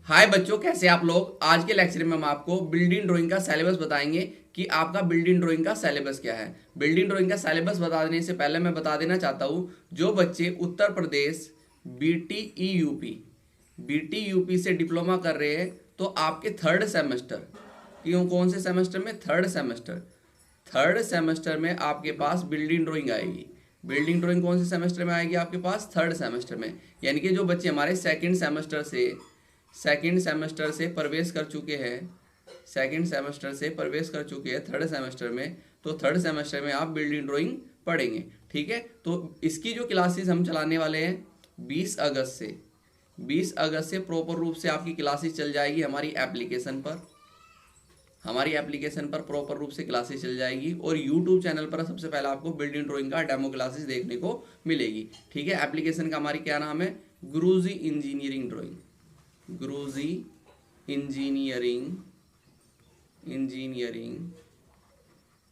हाय बच्चों, कैसे आप लोग। आज के लेक्चर में हम आपको बिल्डिंग ड्राइंग का सिलेबस बताएंगे कि आपका बिल्डिंग ड्राइंग का सिलेबस क्या है। बिल्डिंग ड्राइंग का सिलेबस बता देने से पहले मैं बता देना चाहता हूँ, जो बच्चे उत्तर प्रदेश बीटी यूपी से डिप्लोमा कर रहे हैं, तो आपके थर्ड सेमेस्टर, क्यों कौन से सेमेस्टर में, थर्ड सेमेस्टर में आपके पास बिल्डिंग ड्राइंग आएगी। बिल्डिंग ड्राइंग कौन से सेमेस्टर में आएगी आपके पास, थर्ड सेमेस्टर में। यानी कि जो बच्चे हमारे सेकंड सेमेस्टर से प्रवेश कर चुके हैं, थर्ड सेमेस्टर में, तो थर्ड सेमेस्टर में आप बिल्डिंग ड्राइंग पढ़ेंगे। ठीक है, तो इसकी जो क्लासेस हम चलाने वाले हैं 20 अगस्त से प्रॉपर रूप से आपकी क्लासेस चल जाएगी हमारी एप्लीकेशन पर प्रॉपर रूप से क्लासेस चल जाएगी। और यूट्यूब चैनल पर सबसे पहले आपको बिल्डिंग ड्राइंग का डेमो क्लासेस देखने को मिलेगी। ठीक है, एप्लीकेशन का हमारी क्या नाम है, गुरुजी इंजीनियरिंग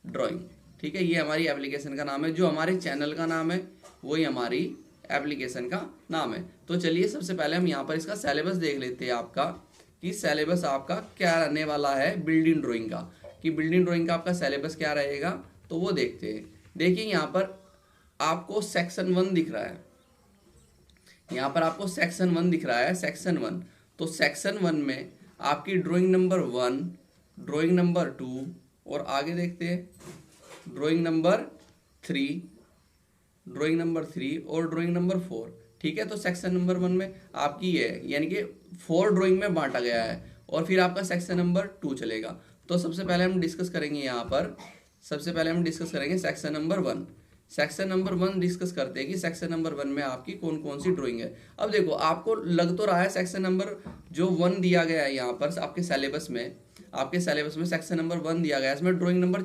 ड्राइंग। ठीक है, ये हमारी एप्लीकेशन का नाम है, जो हमारे चैनल का नाम है वही हमारी एप्लीकेशन का नाम है। तो चलिए सबसे पहले हम यहाँ पर इसका सिलेबस देख लेते हैं आपका, कि सिलेबस आपका क्या रहने वाला है बिल्डिंग ड्राइंग का, कि बिल्डिंग ड्राइंग का आपका सिलेबस क्या रहेगा, तो वो देखते हैं। देखिए यहाँ पर आपको सेक्शन 1 दिख रहा है, सेक्शन 1। तो सेक्शन 1 में आपकी ड्राइंग नंबर 1, ड्राइंग नंबर 2 और आगे देखते हैं ड्राइंग नंबर 3, और ड्राइंग नंबर 4। ठीक है, तो सेक्शन नंबर 1 में आपकी ये है, यानी कि 4 ड्राइंग में बांटा गया है। और फिर आपका सेक्शन नंबर 2 चलेगा। तो सबसे पहले हम डिस्कस करेंगे section number 1। Section number 1 discuss करते हैं कि सेक्शन नंबर 1 में आपकी कौन कौन सी ड्राइंग है। अब देखो, आपको लग तो रहा है सेक्शन नंबर जो 1 दिया गया है यहाँ पर आपके सिलेबस में सेक्शन नंबर 1 दिया गया है, इसमें ड्राइंग नंबर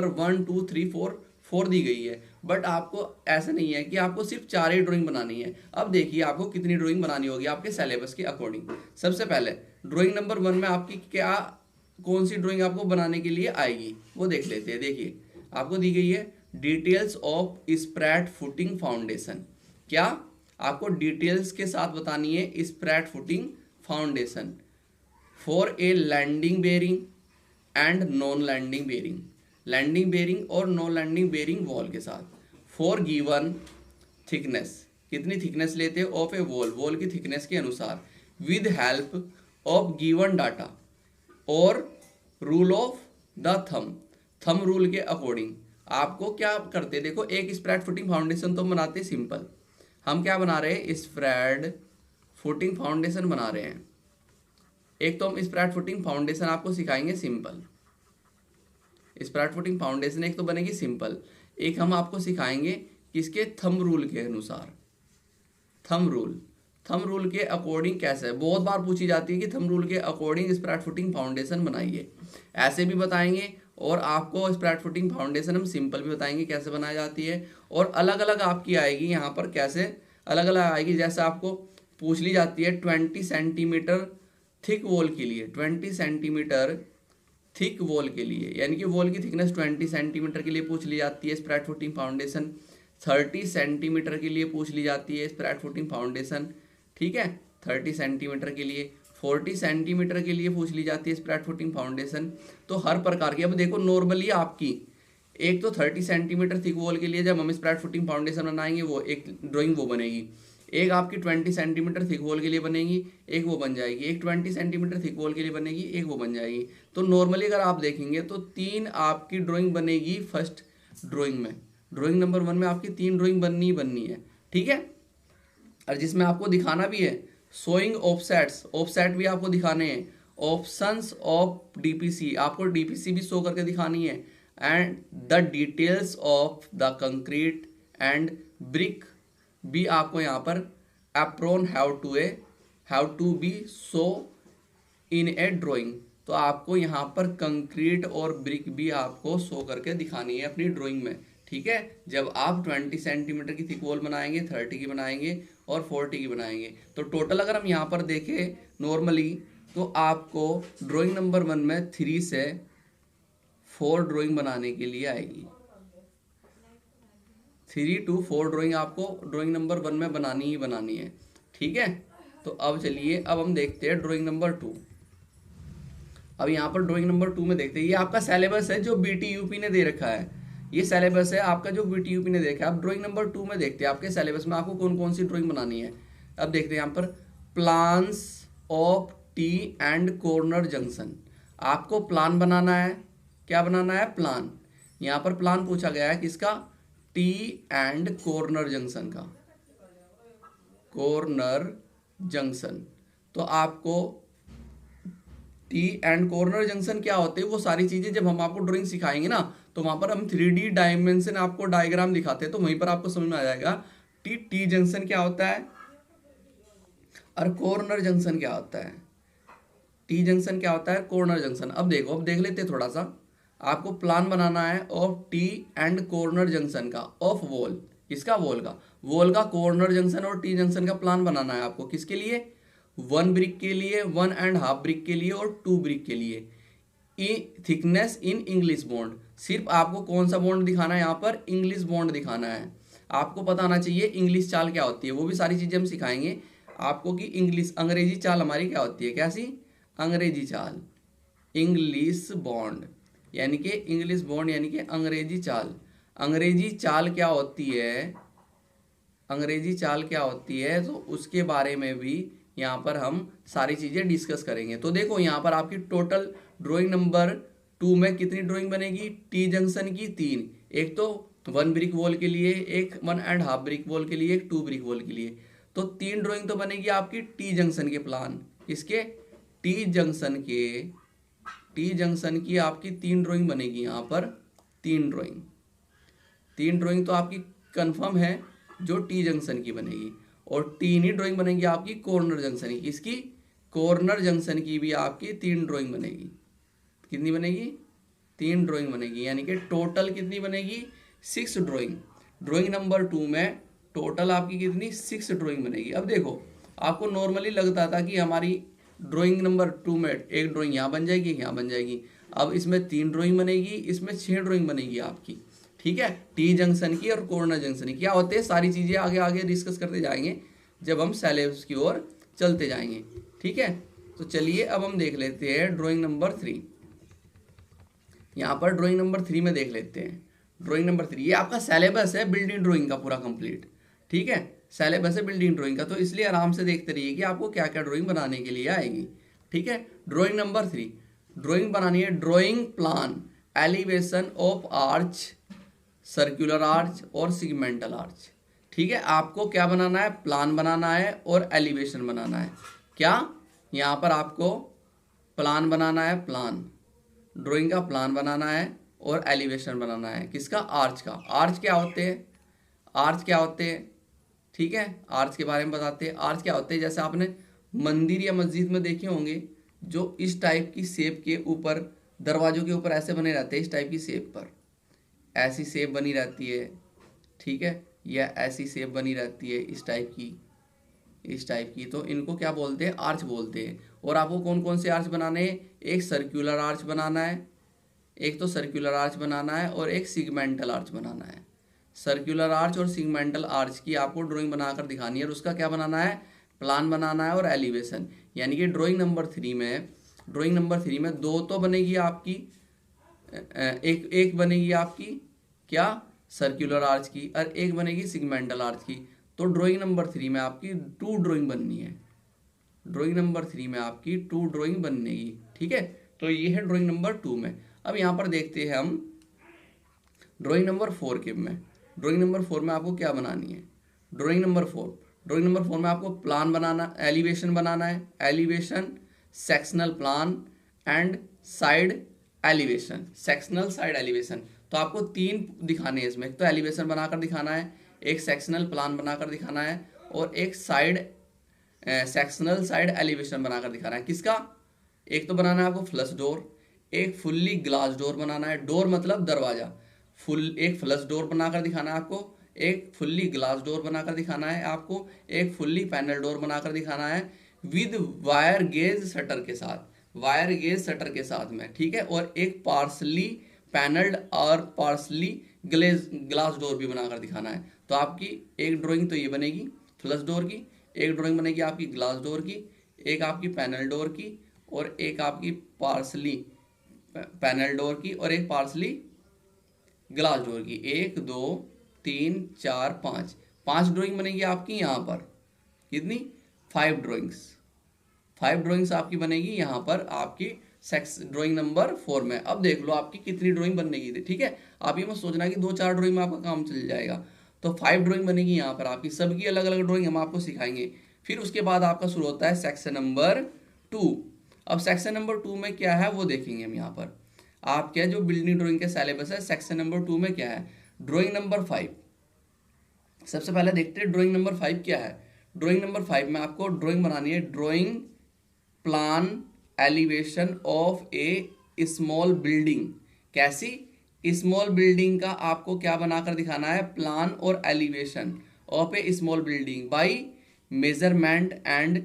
1 2 3 4 दी गई है। बट आपको ऐसा नहीं है कि आपको सिर्फ 4 ही ड्राइंग बनानी है। अब देखिए आपको कितनी ड्राइंग बनानी होगी आपके सिलेबस के अकॉर्डिंग। सबसे पहले ड्राइंग नंबर 1 में आपकी कौन सी ड्राइंग आपको बनाने के लिए आएगी, वो देख लेते हैं। देखिए आपको दी गई है details of spread footing foundation. क्या आपको डिटेल्स के साथ बतानी है spread footing foundation for a landing bearing and non landing bearing, landing bearing और नॉन लैंडिंग बेयरिंग वॉल के साथ। फॉर गिवन थिकनेस, कितनी थिकनेस लेते हो ऑफ ए वॉल की थिकनेस के अनुसार, with help of given data और rule of the thumb rule के अकॉर्डिंग। आपको क्या करते, देखो एक स्प्रेड फुटिंग फाउंडेशन तो बनाते सिंपल, हम क्या बना रहे हैं, स्प्रेड फुटिंग फाउंडेशन बना रहे हैं। एक तो हम स्प्रेड फुटिंग फाउंडेशन आपको सिखाएंगे सिंपल, स्प्रेड फुटिंग फाउंडेशन एक तो बनेगी सिंपल, एक हम आपको सिखाएंगे किसके, थंब रूल के अनुसार। थंब रूल के अकॉर्डिंग कैसे, बहुत बार पूछी जाती है कि थंब रूल के अकॉर्डिंग स्प्रेड फुटिंग फाउंडेशन बनाइए, ऐसे भी बताएंगे। और आपको स्प्रेड फुटिंग फाउंडेशन हम सिंपल भी बताएंगे कैसे बनाई जाती है। और अलग अलग आपकी आएगी यहाँ पर, कैसे अलग अलग आएगी, जैसे आपको पूछ ली जाती है 20 सेंटीमीटर थिक वॉल के लिए, 20 सेंटीमीटर थिक वॉल के लिए, यानी कि वॉल की थिकनेस 20 सेंटीमीटर के लिए पूछ ली जाती है स्प्रेड फुटिंग फाउंडेशन। 30 सेंटीमीटर के लिए पूछ ली जाती है स्प्रेड फुटिंग फाउंडेशन। ठीक है, 30 सेंटीमीटर के लिए, 40 सेंटीमीटर के लिए पूछ ली जाती है स्प्रेड फुटिंग फाउंडेशन। तो हर प्रकार की, अब देखो नॉर्मली आपकी एक तो 30 सेंटीमीटर थिक वॉल के लिए जब हम स्प्रेड फुटिंग फाउंडेशन बनाएंगे, वो एक ड्राइंग वो बनेगी। एक आपकी 20 सेंटीमीटर थिक वॉल के लिए बनेगी, एक वो बन जाएगी। एक 20 सेंटीमीटर थिक वॉल के लिए बनेगी, एक वो बन जाएगी। तो नॉर्मली अगर आप देखेंगे तो 3 आपकी ड्राइंग बनेगी फर्स्ट ड्राइंग में। ड्राइंग नंबर 1 में आपकी 3 ड्राइंग बननी है। ठीक है, और जिसमें आपको दिखाना भी है शोइंग ऑफसेट भी आपको दिखाने हैं, ऑप्शंस ऑफ डीपीसी, आपको डीपीसी भी शो करके दिखानी है, and the details of the concrete and brick भी आपको यहाँ पर apron have to be show in a drawing. तो आपको यहाँ पर कंक्रीट और ब्रिक भी आपको शो करके दिखानी है अपनी ड्राइंग में। ठीक है, जब आप 20 सेंटीमीटर की थिक वॉल बनाएंगे, 30 की बनाएंगे और 40 की बनाएंगे, तो टोटल अगर हम यहाँ पर देखें नॉर्मली, तो आपको ड्राइंग नंबर 1 में 3 से 4 ड्राइंग बनाने के लिए आएगी। 3 to 4 ड्राइंग आपको ड्राइंग नंबर 1 में बनानी ही बनानी है। ठीक है, तो अब चलिए अब हम देखते हैं ड्राइंग नंबर 2। अब यहाँ पर ड्राइंग नंबर 2 में देखते हैं, ये आपका सिलेबस है जो बीटीयूपी ने दे रखा है। ये सिलेबस है आपका जो बीटीयूपी ने देखा है। अब ड्राइंग नंबर 2 में देखते हैं आपके सिलेबस में आपको कौन कौन सी ड्राइंग बनानी है। अब देखते हैं यहाँ पर plans of T and corner junction. आपको प्लान बनाना है। क्या बनाना है? प्लान। यहाँ पर प्लान पूछा गया है किसका? टी एंड कॉर्नर जंक्शन का। Corner junction. तो आपको टी एंड कॉर्नर जंक्शन क्या होते हैं वो सारी चीजें जब हम आपको ड्राइंग सिखाएंगे ना, तो वहां पर हम 3D डायमेंशन आपको डायग्राम दिखाते हैं, तो वहीं पर आपको समझ में आ जाएगा टी जंक्शन क्या होता है और कॉर्नर जंक्शन क्या होता है। टी जंक्शन क्या होता है, कॉर्नर जंक्शन। अब देखो, अब देख लेते हैं थोड़ा सा। आपको प्लान बनाना है of T and corner junction का, ऑफ वॉल। किसका? वॉल का कॉर्नर जंक्शन और टी जंक्शन का प्लान बनाना है आपको। किसके लिए? 1 ब्रिक के लिए, 1.5 ब्रिक के लिए और 2 ब्रिक के लिए। Thickness in English bond. सिर्फ आपको कौन सा बॉन्ड दिखाना है यहाँ पर? इंग्लिश बॉन्ड दिखाना है। आपको पता होना चाहिए इंग्लिश चाल क्या होती है, वो भी सारी चीजें हम सिखाएंगे आपको कि इंग्लिश अंग्रेजी चाल हमारी क्या होती है। कैसी? अंग्रेजी चाल। इंग्लिश बॉन्ड यानी कि इंग्लिश बॉन्ड यानी कि अंग्रेजी चाल। अंग्रेजी चाल क्या होती है, अंग्रेजी चाल क्या होती है, तो उसके बारे में भी यहाँ पर हम सारी चीजें डिस्कस करेंगे। तो देखो यहाँ पर आपकी टोटल ड्राइंग नंबर 2 में कितनी ड्राइंग बनेगी? टी जंक्शन की 3। एक तो 1 ब्रिक वॉल के लिए, एक 1.5 ब्रिक वॉल के लिए, एक 2 ब्रिक वॉल के लिए। तो 3 ड्राइंग तो बनेगी आपकी टी जंक्शन के प्लान। इसके टी जंक्शन की आपकी 3 ड्राइंग बनेगी यहाँ पर। 3 ड्राइंग तो आपकी कंफर्म है जो टी जंक्शन की बनेगी, और 3 ही ड्राइंग बनेगी आपकी कॉर्नर जंक्शन की। इसकी कॉर्नर जंक्शन की भी आपकी 3 ड्राइंग बनेगी। कितनी बनेगी? 3 ड्राइंग बनेगी, यानी कि टोटल कितनी बनेगी? 6 ड्राइंग। ड्राइंग नंबर 2 में टोटल आपकी कितनी? 6 ड्राइंग बनेगी। अब देखो, आपको नॉर्मली लगता था कि हमारी ड्राइंग नंबर 2 में एक ड्राइंग यहाँ बन जाएगी, यहाँ बन जाएगी। अब इसमें 3 ड्राइंग बनेगी, इसमें 6 ड्राइंग बनेगी आपकी। ठीक है, टी जंक्शन की और कॉर्नर जंक्शन की। क्या होते हैं सारी चीजें आगे आगे डिस्कस करते जाएंगे जब हम सिलेबस की ओर चलते जाएंगे। ठीक है, तो चलिए अब हम देख लेते हैं ड्राइंग नंबर 3। यहाँ पर ड्राइंग नंबर 3 में देख लेते हैं। ड्राइंग नंबर 3 ये आपका सिलेबस है बिल्डिंग ड्राइंग का पूरा कंप्लीट। ठीक है, सिलेबस है बिल्डिंग ड्राइंग का, तो इसलिए आराम से देखते रहिए कि आपको क्या क्या ड्राइंग बनाने के लिए आएगी। ठीक है, ड्राइंग नंबर 3 ड्राइंग बनानी है। Drawing plan elevation of arch, circular arch और सिगमेंटल आर्च। ठीक है, आपको क्या बनाना है? प्लान बनाना है और एलिवेशन बनाना है। क्या? यहाँ पर आपको प्लान बनाना है, प्लान ड्राइंग का प्लान बनाना है और एलिवेशन बनाना है। किसका? आर्च का। आर्च क्या होते हैं? आर्च क्या होते हैं? ठीक है, आर्च के बारे में बताते हैं। आर्च क्या होते हैं? जैसे आपने मंदिर या मस्जिद में देखे होंगे, जो इस टाइप की शेप के ऊपर दरवाजों के ऊपर ऐसे बने रहते हैं, इस टाइप की शेप पर ऐसी शेप बनी रहती है। ठीक है, या ऐसी शेप बनी रहती है इस टाइप की, तो इनको क्या बोलते हैं? आर्च बोलते हैं। और आपको कौन कौन से आर्च बनाने हैं? एक सर्कुलर आर्च बनाना है, एक तो सर्कुलर आर्च बनाना है और एक सिगमेंटल आर्च बनाना है। सर्कुलर आर्च और सिगमेंटल आर्च की आपको ड्राइंग बनाकर दिखानी है, और उसका क्या बनाना है? प्लान बनाना है और एलिवेशन। यानी कि ड्राइंग नंबर 3 में 2 तो बनेगी आपकी, एक बनेगी आपकी क्या? सर्कुलर आर्च की, और एक बनेगी सिगमेंटल आर्च की। तो ड्राइंग नंबर 3 में आपकी 2 ड्राइंग बननी है। ड्राइंग नंबर 3 में आपकी 2 ड्राइंग बनेगी। ठीक है, तो ये है ड्राइंग नंबर 2 में। अब यहाँ पर देखते हैं हम ड्राइंग नंबर 4 के में। ड्राइंग नंबर 4 में आपको क्या बनानी है? ड्राइंग नंबर 4 में आपको प्लान बनाना, एलिवेशन बनाना है। Elevation, sectional plan and side elevation. Sectional, side elevation. तो आपको 3 दिखाने हैं इसमें। एक तो एलिवेशन बनाकर दिखाना है, एक सेक्शनल प्लान बनाकर दिखाना है, और एक सेक्शनल साइड एलिवेशन बनाकर दिखाना है। किसका? एक तो बनाना है आपको फ्लश डोर, एक फुल्ली ग्लास डोर बनाना है। डोर मतलब दरवाजा। एक फ्लश डोर बनाकर दिखाना है आपको, एक फुल्ली ग्लास डोर बनाकर दिखाना है आपको, एक फुल्ली पैनल डोर बनाकर दिखाना है विद वायर गेज शटर के साथ, वायर गेज शटर के साथ में। ठीक है, और एक पार्सली पैनल्ड और पार्सली ग्लास डोर भी बनाकर दिखाना है। तो आपकी एक ड्राइंग तो ये बनेगी फ्लश डोर की, एक ड्राइंग बनेगी आपकी ग्लास डोर की, एक आपकी पैनल डोर की, और एक आपकी पार्सली पैनल डोर की, और एक पार्सली ग्लास डोर की। 1 2 3 4 5, 5 ड्राइंग बनेगी आपकी यहाँ पर। कितनी? 5 ड्राइंग्स। 5 ड्राइंग्स आपकी बनेगी यहाँ पर आपकी सेक्स ड्राइंग नंबर 4 में। अब देख लो आपकी कितनी ड्राइंग बनेगी थी, ठीक है। आप ये मत सोचना कि 2-4 ड्राइंग में आपका काम चल जाएगा। तो 5 ड्राइंग बनेगी यहाँ पर आपकी, सबकी अलग अलग ड्राइंग हम आपको सिखाएंगे। फिर उसके बाद आपका शुरू होता है सेक्शन नंबर 2। अब सेक्शन नंबर 2 में क्या है वो देखेंगे हम यहाँ पर। आप क्या जो बिल्डिंग ड्राइंग के सिलेबस है, सेक्शन नंबर 2 में क्या है? Drawing number 5। सबसे पहले देखते हैं ड्राइंग नंबर 5 क्या है। ड्राइंग नंबर 5 में आपको ड्राइंग बनानी है, drawing plan elevation of A small building. कैसी? स्मॉल बिल्डिंग का आपको क्या बनाकर दिखाना है? प्लान और elevation of A small building bye measurement and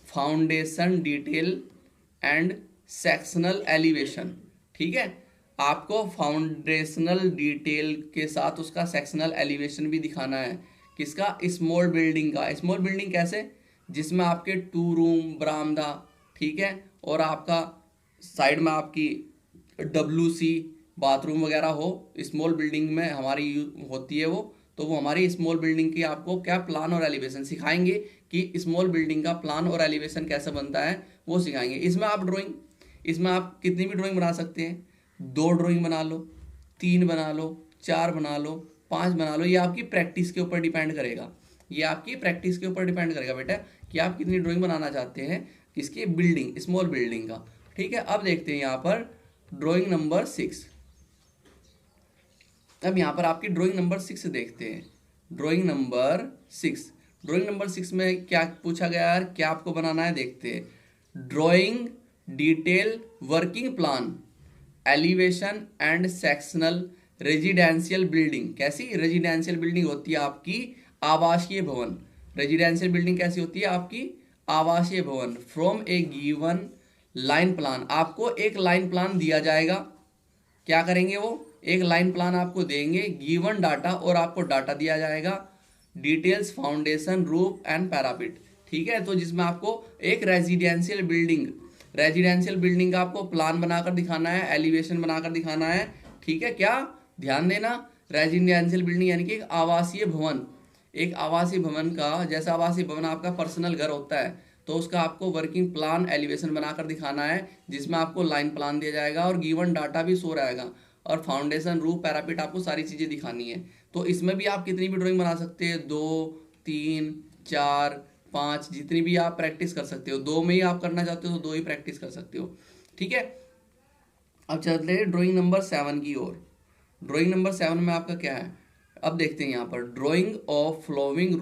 foundation detail and sectional elevation. ठीक है, आपको फाउंडेशनल डिटेल के साथ उसका सेक्शनल एलिवेशन भी दिखाना है। किसका? स्मॉल बिल्डिंग का। स्मॉल बिल्डिंग कैसे? जिसमें आपके 2 रूम बरामदा, ठीक है, और आपका साइड में आपकी WC बाथरूम वगैरह हो, स्मॉल बिल्डिंग में हमारी होती है वो। तो वो हमारी स्मॉल बिल्डिंग की आपको क्या प्लान और एलिवेशन सिखाएंगे कि स्मॉल बिल्डिंग का प्लान और एलिवेशन कैसे बनता है वो सिखाएंगे। इसमें आप कितनी भी ड्राइंग बना सकते हैं। 2 ड्राइंग बना लो, 3 बना लो, 4 बना लो, 5 बना लो। ये आपकी प्रैक्टिस के ऊपर डिपेंड करेगा। ये आपकी प्रैक्टिस के ऊपर डिपेंड करेगा बेटा कि आप कितनी ड्राइंग बनाना चाहते हैं किसकी? बिल्डिंग, स्मॉल बिल्डिंग का। ठीक है, अब देखते हैं यहाँ पर ड्राइंग नंबर 6। अब यहाँ पर आपकी ड्राइंग नंबर 6 देखते हैं। ड्राइंग नंबर 6 में क्या पूछा गया यार, क्या आपको बनाना है देखते हैं। Drawing detail working plan elevation and sectional residential building. कैसी? रेजिडेंशियल बिल्डिंग होती है आपकी आवासीय भवन। रेजिडेंशियल बिल्डिंग कैसी होती है? आपकी आवासीय भवन। From A given line plan, आपको एक लाइन प्लान दिया जाएगा। क्या करेंगे वो? एक लाइन प्लान आपको देंगे, गिवन डाटा, और आपको डाटा दिया जाएगा, details foundation roof and parapet. ठीक है, तो जिसमें आपको एक रेजिडेंशियल बिल्डिंग का आपको प्लान बनाकर दिखाना है, एलिवेशन बनाकर दिखाना है। ठीक है, क्या ध्यान देना, रेजिडेंशियल बिल्डिंग यानी कि एक आवासीय भवन का, जैसा आवासीय भवन आपका पर्सनल घर होता है, तो उसका आपको वर्किंग प्लान एलिवेशन बनाकर दिखाना है, जिसमें आपको लाइन प्लान दिया जाएगा और गिवन डाटा भी शो रहेगा, और फाउंडेशन रूफ पैरापिट आपको सारी चीज़ें दिखानी है। तो इसमें भी आप कितनी भी ड्राइंग बना सकते हैं, 2 3 4 5, जितनी भी आप प्रैक्टिस कर सकते हो। 2 में ही आप करना चाहते हो तो 2 ही प्रैक्टिस कर सकते हो। ठीक है, अब चलते हैं ड्राइंग नंबर 7 की ओर। ड्राइंग नंबर 7 में आपका क्या है, अब देखते हैं यहाँ पर। ड्राइंग ऑफ फ्लोविंग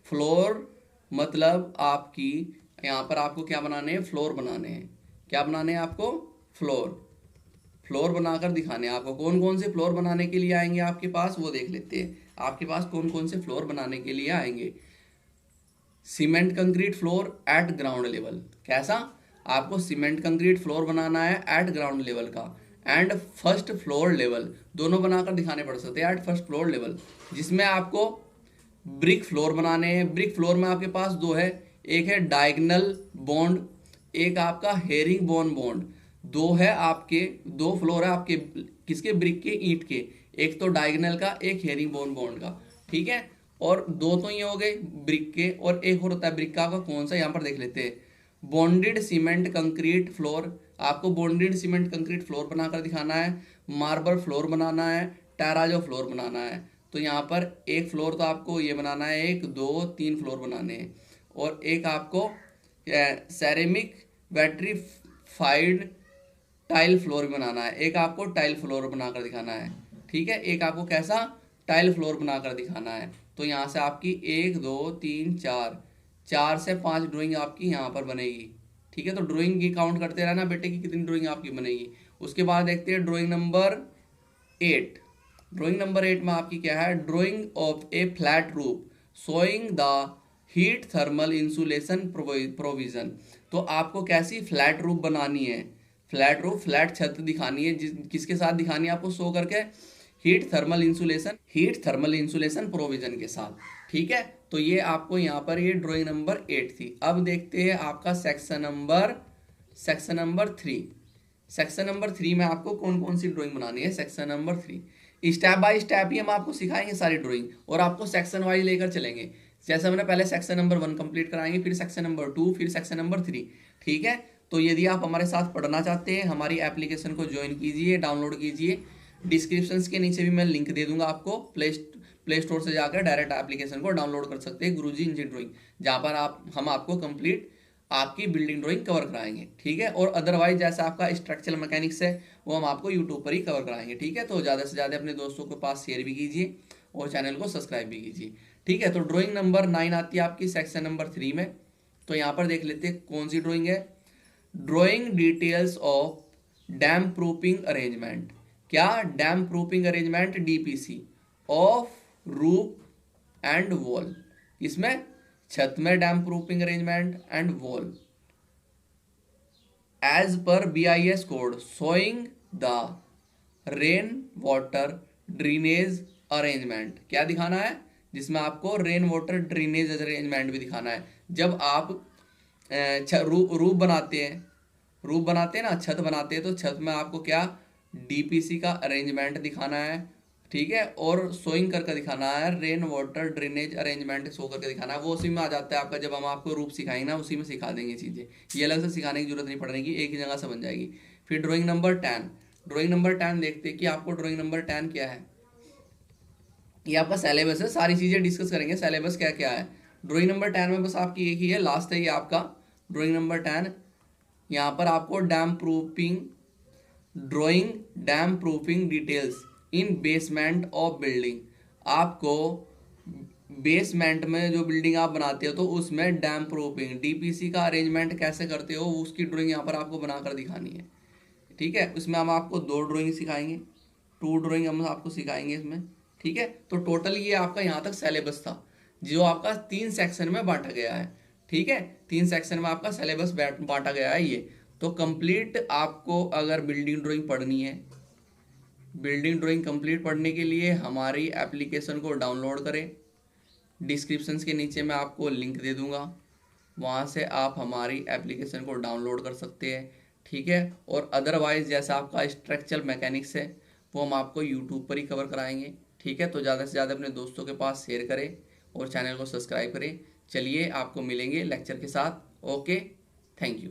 फ्लोर मतलब आपकी यहाँ पर आपको क्या बनाने हैं? फ्लोर बनाने हैं। क्या बनाने हैं आपको? फ्लोर बनाकर दिखाने हैं आपको। कौन कौन से फ्लोर बनाने के लिए आएंगे आपके पास वो देख लेते हैं। आपके पास कौन कौन से फ्लोर बनाने के लिए आएंगे? Cement concrete floor eight ground level. कैसा? आपको सीमेंट कंक्रीट फ्लोर बनाना है एट ग्राउंड लेवल का, एंड फर्स्ट फ्लोर लेवल, दोनों बनाकर दिखाने पड़ सकते हैं एट फर्स्ट फ्लोर लेवल। जिसमें आपको ब्रिक फ्लोर बनाने हैं। ब्रिक फ्लोर में आपके पास 2 है, एक है डायगोनल बॉन्ड, एक आपका हेरिंग बोन बॉन्ड। 2 है आपके, 2 फ्लोर है आपके किसके? ब्रिक के, ईंट के। एक तो डायगोनल का, एक हेरिंग बोन बॉन्ड का। ठीक है, और 2 तो ये हो गए ब्रिक के, और एक और होता है ब्रिक का, आपका कौन सा यहाँ पर देख लेते हैं। बॉन्डेड सीमेंट कंक्रीट फ्लोर, आपको बॉन्डेड सीमेंट कंक्रीट फ्लोर बनाकर दिखाना है। मार्बल फ्लोर बनाना है, टेराजो फ्लोर बनाना है। तो यहाँ पर एक फ्लोर तो आपको ये बनाना है, 1 2 3 फ्लोर बनाने हैं, और एक आपको सेरेमिक वेट्रीफाइड टाइल फ्लोर बनाना है। एक आपको टाइल फ्लोर बनाकर दिखाना है। ठीक है, एक आपको कैसा? टाइल फ्लोर बनाकर दिखाना है। तो यहाँ से आपकी 1 2 3 4 से 5 ड्राइंग आपकी यहाँ पर बनेगी। ठीक है, तो ड्राइंग की काउंट करते रहना बेटे की कितनी ड्राइंग आपकी बनेगी। उसके बाद देखते हैं ड्राइंग नंबर 8। ड्राइंग नंबर 8 में आपकी क्या है? Drawing of a flat roof showing the heat thermal insulation provision. तो आपको कैसी फ्लैट रूफ बनानी है? फ्लैट रूफ, फ्लैट छत दिखानी है, किसके साथ दिखानी है आपको? शो करके हीट थर्मल इंसुलेशन प्रोविजन के साथ। ठीक है, तो ये आपको यहाँ पर ये ड्राइंग नंबर 8 थी। अब देखते हैं आपका सेक्शन नंबर 3। सेक्शन नंबर 3 में आपको कौन कौन सी ड्राइंग बनानी है। Section number 3 step by step ही हम आपको सिखाएंगे सारी ड्राइंग, और आपको सेक्शन वाइज लेकर चलेंगे। जैसे हमने पहले सेक्शन नंबर 1 कंप्लीट कराएंगे, फिर सेक्शन नंबर 2, फिर सेक्शन नंबर 3। ठीक है, तो यदि आप हमारे साथ पढ़ना चाहते हैं, हमारी एप्लीकेशन को ज्वाइन कीजिए, डाउनलोड कीजिए। डिस्क्रिप्शन के नीचे भी मैं लिंक दे दूंगा आपको, प्ले स्टोर से जाकर डायरेक्ट एप्लीकेशन को डाउनलोड कर सकते हैं, गुरुजी इंजीनियर ड्राइंग, जहाँ पर हम आपको कंप्लीट आपकी बिल्डिंग ड्राइंग कवर कराएंगे। ठीक है, और अदरवाइज जैसा आपका स्ट्रक्चरल मैकेनिक्स है वो हम आपको यूट्यूब पर ही कवर कराएंगे। ठीक है, तो ज़्यादा से ज़्यादा अपने दोस्तों के पास शेयर भी कीजिए और चैनल को सब्सक्राइब भी कीजिए। ठीक है, तो ड्राइंग नंबर 9 आती है आपकी सेक्शन नंबर 3 में। तो यहाँ पर देख लेते हैं कौन सी ड्राइंग है। Drawing details of damp proofing arrangement. क्या? Damp proofing arrangement DPC of roof and wall. इसमें छत में damp proofing arrangement and wall edge पर BIS code showing the rain water drainage arrangement. क्या दिखाना है? जिसमें आपको रेन वाटर ड्रेनेज अरेंजमेंट भी दिखाना है। जब आप रूफ बनाते हैं ना, छत बनाते हैं, तो छत में आपको क्या DPC का अरेंजमेंट दिखाना है। ठीक है, और शोइंग करके दिखाना है, rain water drainage arrangement show करके दिखाना है। वो उसी में आ जाता है आपका, जब हम आपको रूफ सिखाएंगे ना उसी में सिखा देंगे चीज़ें, ये अलग से सिखाने की जरूरत नहीं पड़ेगी, एक ही जगह से बन जाएगी। फिर ड्राइंग नंबर 10 देखते हैं कि आपको ड्राइंग नंबर 10 क्या है। ये आपका सिलेबस है, सारी चीज़ें डिस्कस करेंगे, सिलेबस क्या क्या है। ड्राइंग नंबर 10 में बस आपकी एक ही है, लास्ट है ये आपका ड्राइंग नंबर 10। यहाँ पर आपको dam proofing details in basement of building. आपको बेसमेंट में जो बिल्डिंग आप बनाते हो तो उसमें डैम प्रूफिंग DPC का अरेंजमेंट कैसे करते हो उसकी ड्राइंग यहाँ पर आपको बनाकर दिखानी है। ठीक है, उसमें हम आपको 2 ड्राइंग सिखाएंगे, 2 ड्राइंग हम आपको सिखाएंगे इसमें। ठीक है, तो टोटल ये आपका यहाँ तक सिलेबस था, जो आपका 3 सेक्शन में बांटा गया है। ठीक है, 3 सेक्शन में आपका सिलेबस बांटा गया है ये। तो कंप्लीट आपको अगर बिल्डिंग ड्राइंग पढ़नी है, बिल्डिंग ड्राइंग कंप्लीट पढ़ने के लिए हमारी एप्लीकेशन को डाउनलोड करें। डिस्क्रिप्शन के नीचे मैं आपको लिंक दे दूंगा, वहाँ से आप हमारी एप्लीकेशन को डाउनलोड कर सकते हैं। ठीक है, और अदरवाइज जैसा आपका स्ट्रक्चरल मैकेनिक्स है वो हम आपको यूट्यूब पर ही कवर कराएंगे। ठीक है, तो ज़्यादा से ज़्यादा अपने दोस्तों के पास शेयर करें और चैनल को सब्सक्राइब करें। चलिए आपको मिलेंगे लेक्चर के साथ। Okay, thank you.